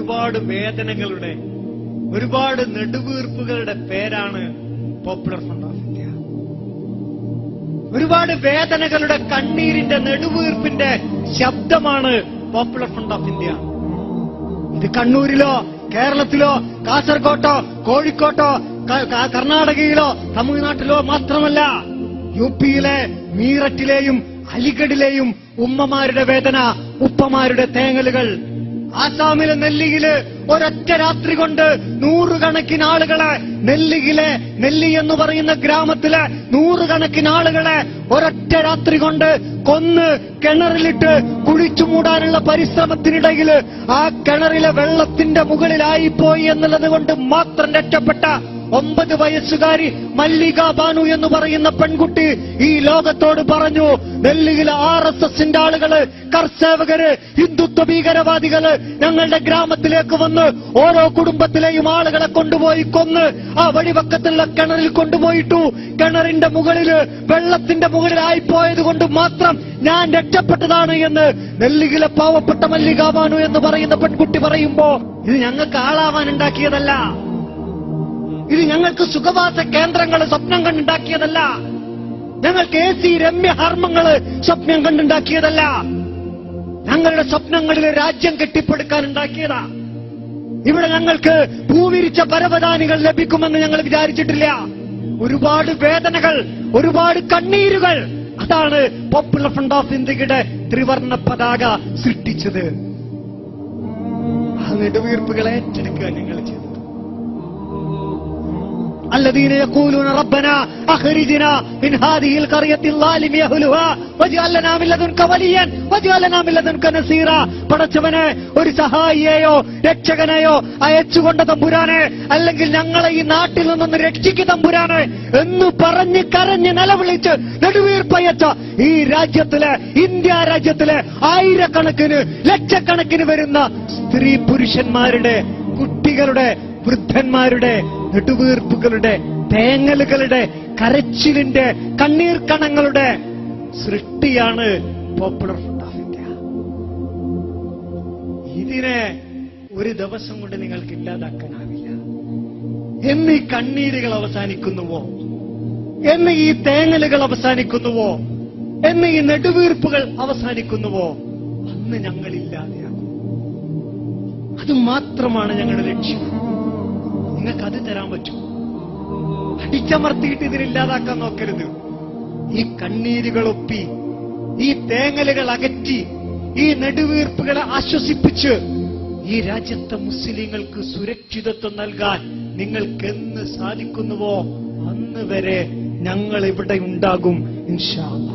ഒരുപാട് വേദനകളുടെ, ഒരുപാട് നെടുവീർപ്പുകളുടെ പേരാണ് പോപ്പുലർ ഫ്രണ്ട് ഓഫ് ഇന്ത്യ. ഒരുപാട് വേദനകളുടെ, കണ്ണീരിന്റെ, നെടുവീർപ്പിന്റെ ശബ്ദമാണ് പോപ്പുലർ ഫ്രണ്ട് ഓഫ് ഇന്ത്യ. ഇത് കണ്ണൂരിലോ കേരളത്തിലോ കാസർകോട്ടോ കോഴിക്കോട്ടോ കർണാടകയിലോ തമിഴ്നാട്ടിലോ മാത്രമല്ല, യുപിയിലെ മീററ്റിലെയും അലിഗഡിലെയും ഉമ്മമാരുടെ വേദന, ഉപ്പമാരുടെ തേങ്ങലുകൾ, ആസാമിലെ നെല്ലിയില് ഒരൊറ്റ രാത്രി കൊണ്ട് 100 കണക്കിന് ആളുകളെ, നെല്ലി എന്ന് പറയുന്ന ഗ്രാമത്തിലെ 100 കണക്കിന് ആളുകളെ ഒരൊറ്റ രാത്രി കൊണ്ട് കൊന്ന് കിണറിലിട്ട് കുഴിച്ചു മൂടാനുള്ള പരിശ്രമത്തിനിടയിൽ ആ കിണറിലെ വെള്ളത്തിന്റെ മുകളിലായിപ്പോയി എന്നുള്ളത് കൊണ്ട് മാത്രം രക്ഷപ്പെട്ട 9 വയസ്സുകാരി മല്ലിക ബാനു എന്ന് പറയുന്ന പെൺകുട്ടി ഈ ലോകത്തോട് പറഞ്ഞു, നെല്ലിയിലെ RSSന്റെ ആളുകള്, കർസേവകര്, ഹിന്ദുത്വ ഭീകരവാദികള് ഞങ്ങളുടെ ഗ്രാമത്തിലേക്ക് വന്ന് ഓരോ കുടുംബത്തിലെയും ആളുകളെ കൊണ്ടുപോയി കൊന്ന് ആ വഴിവക്കത്തുള്ള കിണറിൽ കൊണ്ടുപോയിട്ടു. കിണറിന്റെ മുകളില് വെള്ളത്തിന്റെ മുകളിലായിപ്പോയത് കൊണ്ട് മാത്രം ഞാൻ രക്ഷപ്പെട്ടതാണ് എന്ന് നെല്ലിയിലെ പാവപ്പെട്ട മല്ലിക ബാനു എന്ന് പറയുന്ന പെൺകുട്ടി പറയുമ്പോ, ഇത് ഞങ്ങൾക്ക് ആളാവാൻ ഉണ്ടാക്കിയതല്ല, ഇത് ഞങ്ങൾക്ക് സുഖവാസ കേന്ദ്രങ്ങൾ സ്വപ്നം കണ്ടുണ്ടാക്കിയതല്ല, ഞങ്ങൾക്ക് AC രമ്യ ഹർമ്മങ്ങൾ സ്വപ്നം കണ്ടുണ്ടാക്കിയതല്ല, ഞങ്ങളുടെ സ്വപ്നങ്ങളിൽ രാജ്യം കെട്ടിപ്പടുക്കാൻ ഉണ്ടാക്കിയതാ. ഇവിടെ ഞങ്ങൾക്ക് ഭൂവിരിച്ച പരവതാനികൾ ലഭിക്കുമെന്ന് ഞങ്ങൾ വിചാരിച്ചിട്ടില്ല. ഒരുപാട് വേദനകൾ, ഒരുപാട് കണ്ണീരുകൾ, അതാണ് പോപ്പുലർ ഫ്രണ്ട് ഓഫ് ഇന്ത്യയുടെ ത്രിവർണ്ണ പതാക സൃഷ്ടിച്ചത്. ആ നെടുവീർപ്പുകൾ ഏറ്റെടുക്കുക ഞങ്ങൾ ചെയ്തു. الذين يقولون ربنا أخرجنا من هذه القرية الظالم أهلها واجعل لنا من لدنك وليا واجعل لنا من لدنك نصيرا. പടച്ചവനെ, ഒരു സഹായിയെയോ രക്ഷകനെയോ അയച്ചുകൊണ്ട തമ്പുരാനെ, അല്ലെങ്കിൽ ഞങ്ങളെ ഈ നാട്ടിൽ നിന്നൊന്ന് രക്ഷിക്കുക തമ്പുരാനെ എന്ന് പറഞ്ഞ് കരഞ്ഞ് നിലവിളിച്ച് നെടുവീർപ്പയച്ച ഈ രാജ്യത്തിലെ, ഇന്ത്യ രാജ്യത്തിലെ ആയിരക്കണക്കിന് ലക്ഷക്കണക്കിന് വരുന്ന സ്ത്രീ പുരുഷന്മാരുടെ, കുട്ടികളുടെ, വൃദ്ധന്മാരുടെ നെടുവീർപ്പുകളുടെ, തേങ്ങലുകളുടെ, കരച്ചിലിന്റെ, കണ്ണീർ കണങ്ങളുടെ സൃഷ്ടിയാണ് പോപ്പുലർ ഫ്രണ്ട് ഓഫ് ഇന്ത്യ. ഇതിനെ ഒരു ദിവസം കൊണ്ട് നിങ്ങൾക്ക് ഇല്ലാതാക്കാനാവില്ല. എന്ന് ഈ കണ്ണീരുകൾ അവസാനിക്കുന്നുവോ, എന്ന് ഈ തേങ്ങലുകൾ അവസാനിക്കുന്നുവോ, എന്ന് ഈ നെടുവീർപ്പുകൾ അവസാനിക്കുന്നുവോ, അന്ന് ഞങ്ങളില്ലാതെയാകും. അത് മാത്രമാണ് ഞങ്ങളുടെ ലക്ഷ്യം. നിങ്ങൾക്ക് അത് തരാൻ പറ്റും. അടിച്ചമർത്തിയിട്ട് ഇതിലില്ലാതാക്കാൻ നോക്കരുത്. ഈ കണ്ണീരുകൾ ഒപ്പി, ഈ തേങ്ങലുകൾ അകറ്റി, ഈ നെടുവീർപ്പുകളെ ആശ്വസിപ്പിച്ച് ഈ രാജ്യത്തെ മുസ്ലിങ്ങൾക്ക് സുരക്ഷിതത്വം നൽകാൻ നിങ്ങൾക്കെന്ന് സാധിക്കുന്നുവോ അന്ന് വരെ ഞങ്ങൾ ഇവിടെ ഉണ്ടാകും ഇൻഷാ അല്ലാഹ്.